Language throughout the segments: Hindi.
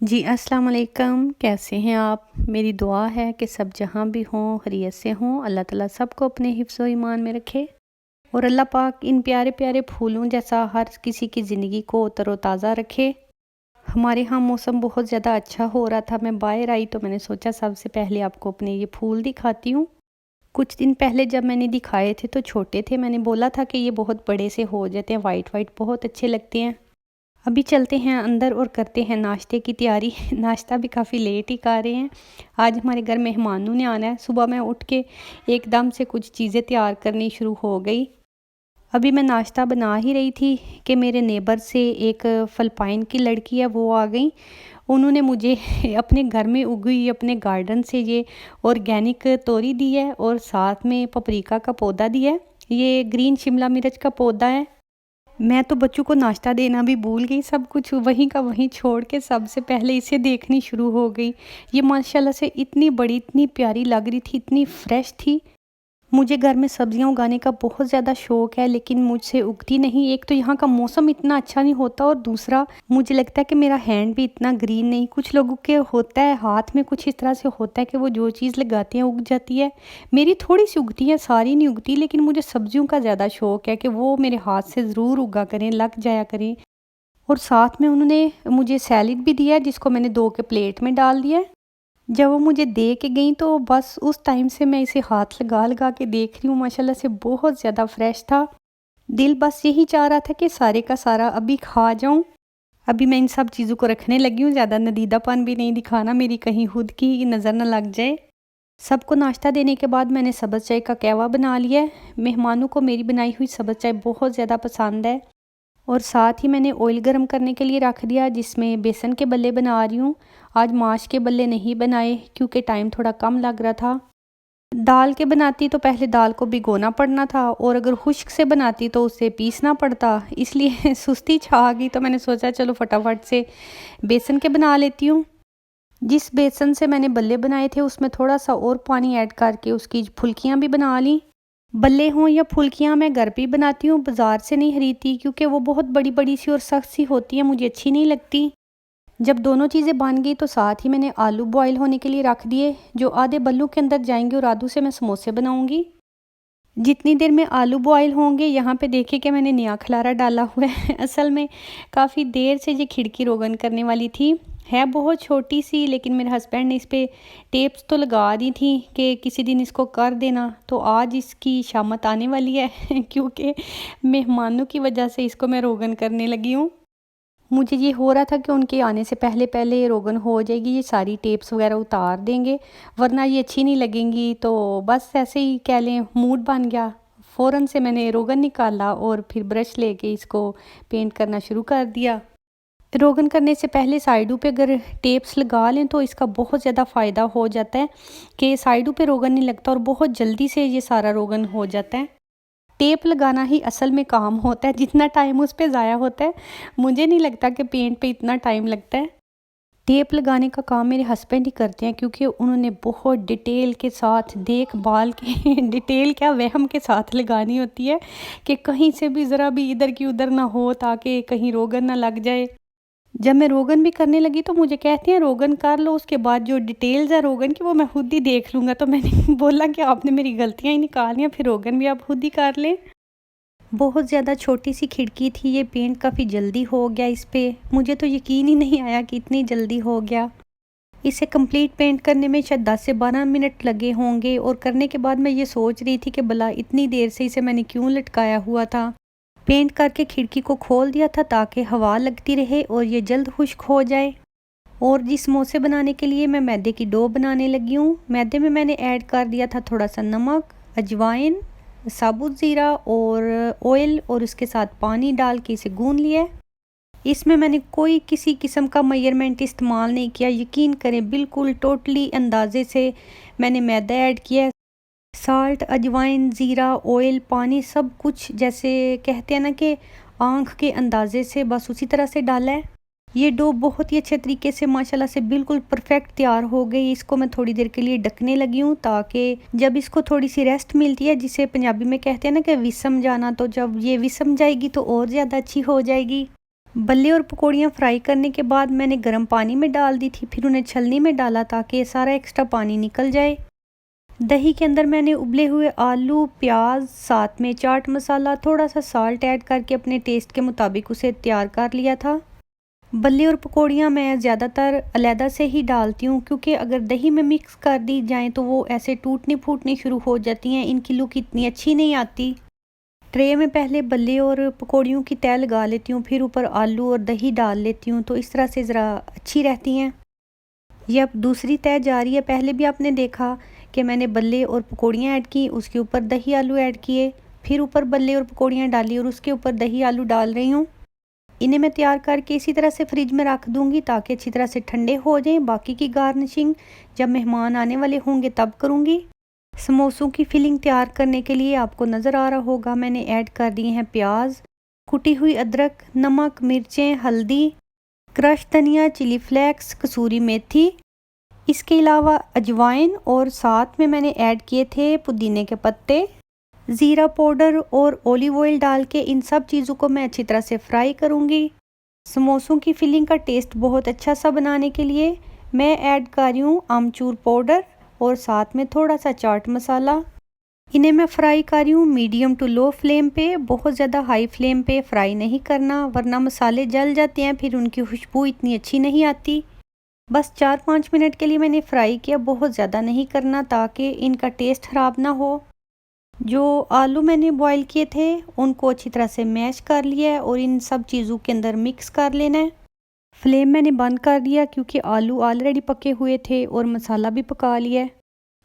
जी, अस्सलाम वालेकुम। कैसे हैं आप? मेरी दुआ है कि सब जहाँ भी हों, खैरियत से हों। अल्लाह ताला सबको अपने हिफ्ज़ व ईमान में रखे और अल्लाह पाक इन प्यारे-प्यारे फूलों जैसा हर किसी की ज़िंदगी को तरोताज़ा रखे। हमारे यहाँ मौसम बहुत ज़्यादा अच्छा हो रहा था, मैं बाहर आई तो मैंने सोचा सबसे पहले आपको अपने ये फूल दिखाती हूँ। कुछ दिन पहले जब मैंने दिखाए थे तो छोटे थे, मैंने बोला था कि ये बहुत बड़े से हो जाते हैं, वाइट-वाइट बहुत अच्छे लगते हैं। अभी चलते हैं अंदर और करते हैं नाश्ते की तैयारी। नाश्ता भी काफ़ी लेट ही कर रहे हैं। आज हमारे घर मेहमानों ने आना है। सुबह मैं उठ के एकदम से कुछ चीज़ें तैयार करनी शुरू हो गई। अभी मैं नाश्ता बना ही रही थी कि मेरे नेबर से एक फ़िलिपाइन की लड़की है, वो आ गई। उन्होंने मुझे अपने घर में उगी हुई अपने गार्डन से ये ऑर्गेनिक तोरी दी है और साथ में पपरिका का पौधा दिया है। ये ग्रीन शिमला मिर्च का पौधा है। मैं तो बच्चों को नाश्ता देना भी भूल गई, सब कुछ वहीं का वहीं छोड़ के सबसे पहले इसे देखनी शुरू हो गई। ये माशाल्लाह से इतनी बड़ी, इतनी प्यारी लग रही थी, इतनी फ्रेश थी। मुझे घर में सब्जियां उगाने का बहुत ज़्यादा शौक है, लेकिन मुझसे उगती नहीं। एक तो यहाँ का मौसम इतना अच्छा नहीं होता और दूसरा मुझे लगता है कि मेरा हैंड भी इतना ग्रीन नहीं। कुछ लोगों के होता है हाथ में, कुछ इस तरह से होता है कि वो जो चीज़ लगाते हैं उग जाती है। मेरी थोड़ी सी उगती है, सारी नहीं उगती, लेकिन मुझे सब्जियों का ज़्यादा शौक है कि वो मेरे हाथ से ज़रूर उगा करें, लग जाया करें। और साथ में उन्होंने मुझे सैलेड भी दिया, जिसको मैंने धो के प्लेट में डाल दिया। जब वो मुझे दे के गईं तो बस उस टाइम से मैं इसे हाथ लगा-लगा के देख रही हूँ, माशाल्लाह से बहुत ज़्यादा फ्रेश था। दिल बस यही चाह रहा था कि सारे का सारा अभी खा जाऊँ। अभी मैं इन सब चीज़ों को रखने लगी हूँ, ज़्यादा नदीदापन भी नहीं दिखाना, मेरी कहीं खुद की नज़र ना लग जाए। सबको नाश्ता देने के बाद मैंने सब्ज़ चाय का कहवा बना लिया है। मेहमानों को मेरी बनाई हुई सब्ज़ चाय बहुत ज़्यादा पसंद है। और साथ ही मैंने ऑयल गरम करने के लिए रख दिया, जिसमें बेसन के बल्ले बना रही हूँ। आज माश के बल्ले नहीं बनाए क्योंकि टाइम थोड़ा कम लग रहा था। दाल के बनाती तो पहले दाल को भिगोना पड़ना था और अगर खुश्क से बनाती तो उसे पीसना पड़ता, इसलिए सुस्ती छा गई तो मैंने सोचा चलो फटाफट से बेसन के बना लेती हूँ। जिस बेसन से मैंने बल्ले बनाए थे उसमें थोड़ा सा और पानी ऐड करके उसकी फुल्कियाँ भी बना ली। बल्ले हों या फुल्कियाँ मैं घर पे ही बनाती हूँ, बाज़ार से नहीं खरीदती क्योंकि वो बहुत बड़ी-बड़ी सी और सख्त सी होती हैं, मुझे अच्छी नहीं लगती। जब दोनों चीज़ें बन गई तो साथ ही मैंने आलू बॉयल होने के लिए रख दिए, जो आधे बल्लों के अंदर जाएँगे और आधों से मैं समोसे बनाऊँगी। जितनी देर में आलू बॉयल होंगे, यहाँ पे देखिए कि मैंने नया खलारा डाला हुआ है। असल में काफ़ी देर से ये खिड़की रोगन करने वाली थी। है बहुत छोटी-सी, लेकिन मेरे हस्बैंड ने इस पे टेप्स तो लगा दी थी कि किसी दिन इसको कर देना। तो आज इसकी शामत आने वाली है क्योंकि मेहमानों की वजह से इसको मैं रोगन करने लगी हूँ। मुझे ये हो रहा था कि उनके आने से पहले-पहले ये रोगन हो जाएगी, ये सारी टेप्स वगैरह उतार देंगे, वरना ये अच्छी नहीं लगेंगी। तो बस ऐसे ही कह लें मूड बन गया। फ़ौरन से मैंने रोगन निकाला और फिर ब्रश लेके इसको पेंट करना शुरू कर दिया। रोगन करने से पहले साइडों पे अगर टेप्स लगा लें तो इसका बहुत ज़्यादा फ़ायदा हो जाता है कि साइडों पे रोगन नहीं लगता और बहुत जल्दी से ये सारा रोगन हो जाता है। टेप लगाना ही असल में काम होता है, जितना टाइम उस पे ज़ाया होता है, मुझे नहीं लगता कि पेंट पे इतना टाइम लगता है। टेप लगाने का काम मेरे हस्बैंड ही करते हैं क्योंकि उन्होंने बहुत डिटेल के साथ देखभाल के डिटेल क्या वहम के साथ लगानी होती है कि कहीं से भी ज़रा भी इधर की उधर ना हो, ताकि कहीं रोगन ना लग जाए। जब मैं रोगन भी करने लगी तो मुझे कहते हैं रोगन कर लो, उसके बाद जो डिटेल्स है रोगन की वो मैं खुद ही देख लूँगा। तो मैंने बोला कि आपने मेरी गलतियाँ ही निकाल हैं, फिर रोगन भी आप खुद ही कर लें। बहुत ज़्यादा छोटी सी खिड़की थी, ये पेंट काफ़ी जल्दी हो गया इस पे। मुझे तो यकीन ही नहीं आया कि इतनी जल्दी हो गया। इसे कंप्लीट पेंट करने में शायद 10 से 12 मिनट लगे होंगे और करने के बाद मैं ये सोच रही थी कि भला इतनी देर से इसे मैंने क्यों लटकाया हुआ था। पेंट करके खिड़की को खोल दिया था ताकि हवा लगती रहे और ये जल्द खुश्क हो जाए। और जिस समोसे बनाने के लिए मैं मैदे की डो बनाने लगी हूँ, मैदे में मैंने ऐड कर दिया था थोड़ा सा नमक, अजवाइन, साबुत ज़ीरा और ऑयल और उसके साथ पानी डाल के इसे गूंद लिया है। इसमें मैंने कोई किसी किस्म का मेजरमेंट इस्तेमाल नहीं किया, यकीन करें बिल्कुल टोटली अंदाजे से मैंने मैदा ऐड किया है। साल्ट, अजवाइन, ज़ीरा, ऑयल, पानी सब कुछ जैसे कहते हैं ना कि आँख के अंदाजे से, बस उसी तरह से डाला है। ये डो बहुत ही अच्छे तरीके से माशाल्लाह से बिल्कुल परफेक्ट तैयार हो गई। इसको मैं थोड़ी देर के लिए ढकने लगी हूँ ताकि जब इसको थोड़ी सी रेस्ट मिलती है, जिसे पंजाबी में कहते हैं ना कि विसम जाना, तो जब ये विसम जाएगी तो और ज़्यादा अच्छी हो जाएगी। बल्ले और पकौड़ियाँ फ्राई करने के बाद मैंने गर्म पानी में डाल दी थी, फिर उन्हें छलनी में डाला ताकि ये सारा एक्स्ट्रा पानी निकल जाए। दही के अंदर मैंने उबले हुए आलू, प्याज, साथ में चाट मसाला, थोड़ा सा साल्ट ऐड करके अपने टेस्ट के मुताबिक उसे तैयार कर लिया था। बल्ले और पकौड़ियाँ मैं ज़्यादातर अलहदा से ही डालती हूँ, क्योंकि अगर दही में मिक्स कर दी जाएँ तो वो ऐसे टूटनी फूटनी शुरू हो जाती हैं, इनकी लुक इतनी अच्छी नहीं आती। ट्रे में पहले बल्ले और पकौड़ियों की तह लगा लेती हूँ, फिर ऊपर आलू और दही डाल लेती हूँ, तो इस तरह से ज़रा अच्छी रहती हैं। ये अब दूसरी तह जा रही है। पहले भी आपने देखा कि मैंने बल्ले और पकौड़ियाँ ऐड की, उसके ऊपर दही आलू ऐड किए, फिर ऊपर बल्ले और पकौड़ियाँ डाली और उसके ऊपर दही आलू डाल रही हूँ। इन्हें मैं तैयार करके इसी तरह से फ्रिज में रख दूँगी ताकि अच्छी तरह से ठंडे हो जाएं। बाकी की गार्निशिंग जब मेहमान आने वाले होंगे तब करूँगी। समोसों की फिलिंग तैयार करने के लिए आपको नज़र आ रहा होगा मैंने ऐड कर दिए हैं प्याज, कुटी हुई अदरक, नमक, मिर्चें, हल्दी, क्रश धनिया, चिली फ्लेक्स, कसूरी मेथी, इसके अलावा अजवाइन, और साथ में मैंने ऐड किए थे पुदीने के पत्ते, ज़ीरा पाउडर और ऑलिव ऑयल डाल के इन सब चीज़ों को मैं अच्छी तरह से फ्राई करूँगी। समोसों की फिलिंग का टेस्ट बहुत अच्छा सा बनाने के लिए मैं ऐड कर रही हूँ आमचूर पाउडर और साथ में थोड़ा सा चाट मसाला। इन्हें मैं फ्राई कर रही हूँ मीडियम टू लो फ्लेम पे, बहुत ज़्यादा हाई फ्लेम पे फ्राई नहीं करना वरना मसाले जल जाते हैं, फिर उनकी खुशबू इतनी अच्छी नहीं आती। बस 4-5 मिनट के लिए मैंने फ्राई किया, बहुत ज़्यादा नहीं करना ताकि इनका टेस्ट ख़राब ना हो। जो आलू मैंने बॉईल किए थे उनको अच्छी तरह से मैश कर लिया है और इन सब चीज़ों के अंदर मिक्स कर लेना है। फ्लेम मैंने बंद कर दिया क्योंकि आलू ऑलरेडी पके हुए थे और मसाला भी पका लिया है।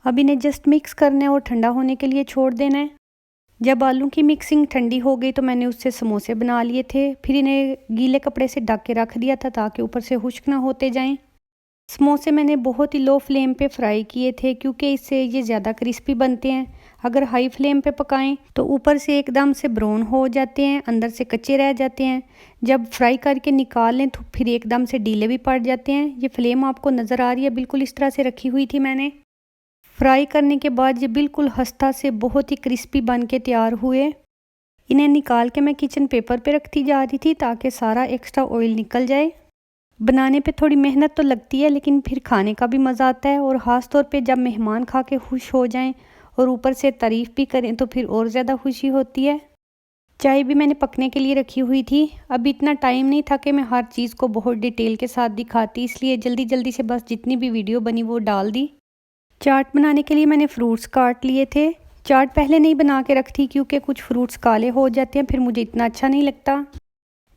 अब इन्हें जस्ट मिक्स करना है और ठंडा होने के लिए छोड़ देना है। जब आलू की मिक्सिंग ठंडी हो गई तो मैंने उससे समोसे बना लिए थे, फिर इन्हें गीले कपड़े से ढक के रख दिया था ताकि ऊपर से खुश्क ना होते जाएं। समोसे मैंने बहुत ही लो फ्लेम पे फ्राई किए थे क्योंकि इससे ये ज़्यादा क्रिस्पी बनते हैं। अगर हाई फ्लेम पे पकाएं तो ऊपर से एकदम से ब्राउन हो जाते हैं, अंदर से कच्चे रह जाते हैं। जब फ्राई करके निकाल लें तो फिर एकदम से ढीले भी पड़ जाते हैं। ये फ्लेम आपको नज़र आ रही है, बिल्कुल इस तरह से रखी हुई थी मैंने। फ्राई करने के बाद ये बिल्कुल खस्ता से बहुत ही क्रिस्पी बन के तैयार हुए। इन्हें निकाल के मैं किचन पेपर पे रखती जा रही थी ताकि सारा एक्स्ट्रा ऑयल निकल जाए। बनाने पे थोड़ी मेहनत तो लगती है लेकिन फिर खाने का भी मज़ा आता है, और ख़ास तौर पे जब मेहमान खा के खुश हो जाएं और ऊपर से तारीफ़ भी करें तो फिर और ज़्यादा खुशी होती है। चाय भी मैंने पकने के लिए रखी हुई थी। अब इतना टाइम नहीं था कि मैं हर चीज़ को बहुत डिटेल के साथ दिखाती, इसलिए जल्दी जल्दी से बस जितनी भी वीडियो बनी वो डाल दी। चाट बनाने के लिए मैंने फ्रूट्स काट लिए थे। चाट पहले नहीं बना के रखती क्योंकि कुछ फ्रूट्स काले हो जाते हैं, फिर मुझे इतना अच्छा नहीं लगता।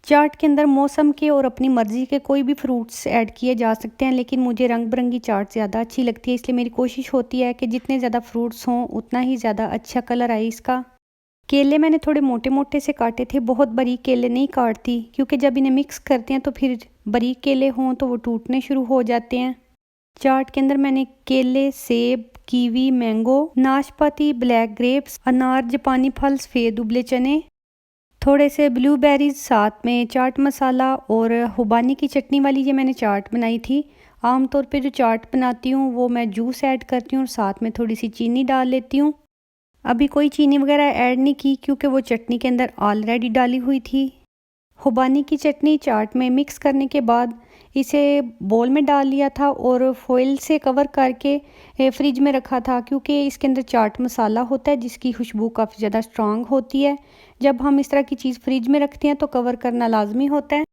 चाट के अंदर मौसम के और अपनी मर्ज़ी के कोई भी फ्रूट्स ऐड किए जा सकते हैं, लेकिन मुझे रंग बिरंगी चाट ज़्यादा अच्छी लगती है, इसलिए मेरी कोशिश होती है कि जितने ज़्यादा फ्रूट्स हों उतना ही ज़्यादा अच्छा कलर आए इसका। केले मैंने थोड़े मोटे मोटे से काटे थे, बहुत बारीक केले नहीं काटती क्योंकि जब इन्हें मिक्स करते हैं तो फिर बारीक केले हों तो वो टूटने शुरू हो जाते हैं। चाट के अंदर मैंने केले, सेब, कीवी, मैंगो, नाशपाती, ब्लैक ग्रेप्स, अनार, जापानी फल, सफ़ेद उबले चने, थोड़े से ब्लूबेरीज, साथ में चाट मसाला और खुबानी की चटनी वाली ये मैंने चाट बनाई थी। आमतौर पे जो चाट बनाती हूँ वो मैं जूस ऐड करती हूँ और साथ में थोड़ी सी चीनी डाल लेती हूँ। अभी कोई चीनी वगैरह ऐड नहीं की क्योंकि वो चटनी के अंदर ऑलरेडी डाली हुई थी। खुबानी की चटनी चाट में मिक्स करने के बाद इसे बोल में डाल लिया था और फॉइल से कवर करके फ्रिज में रखा था क्योंकि इसके अंदर चाट मसाला होता है जिसकी खुशबू काफ़ी ज़्यादा स्ट्रांग होती है। जब हम इस तरह की चीज़ फ्रिज में रखते हैं तो कवर करना लाजमी होता है।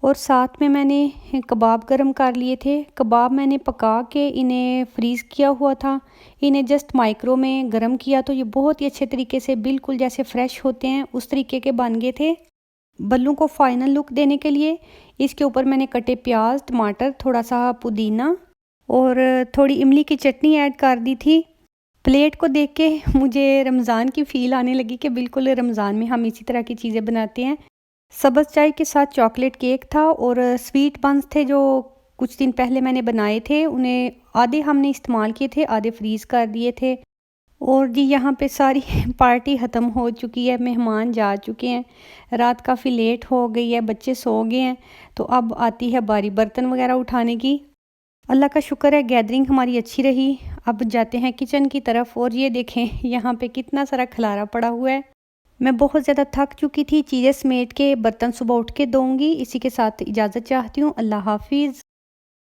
और साथ में मैंने कबाब गरम कर लिए थे। कबाब मैंने पका के इन्हें फ्रीज़ किया हुआ था। इन्हें जस्ट माइक्रो में गरम किया तो ये बहुत ही अच्छे तरीके से बिल्कुल जैसे फ्रेश होते हैं उस तरीके के बन गए थे। बल्लू को फाइनल लुक देने के लिए इसके ऊपर मैंने कटे प्याज, टमाटर, थोड़ा सा पुदीना और थोड़ी इमली की चटनी ऐड कर दी थी। प्लेट को देख के मुझे रमज़ान की फ़ील आने लगी कि बिल्कुल रमज़ान में हम इसी तरह की चीज़ें बनाते हैं। सब्ज़ चाय के साथ चॉकलेट केक था और स्वीट बंस थे जो कुछ दिन पहले मैंने बनाए थे। उन्हें आधे हमने इस्तेमाल किए थे, आधे फ्रीज़ कर दिए थे। और जी यहाँ पे सारी पार्टी ख़त्म हो चुकी है, मेहमान जा चुके हैं, रात काफ़ी लेट हो गई है, बच्चे सो गए हैं, तो अब आती है बारी बर्तन वगैरह उठाने की। अल्लाह का शुक्र है गैदरिंग हमारी अच्छी रही। अब जाते हैं किचन की तरफ और ये देखें यहाँ पे कितना सारा खलारा पड़ा हुआ है। मैं बहुत ज़्यादा थक चुकी थी, चीज़ें समेट के बर्तन सुबह उठ के धोऊंगी। इसी के साथ इजाज़त चाहती हूँ। अल्लाह हाफिज़।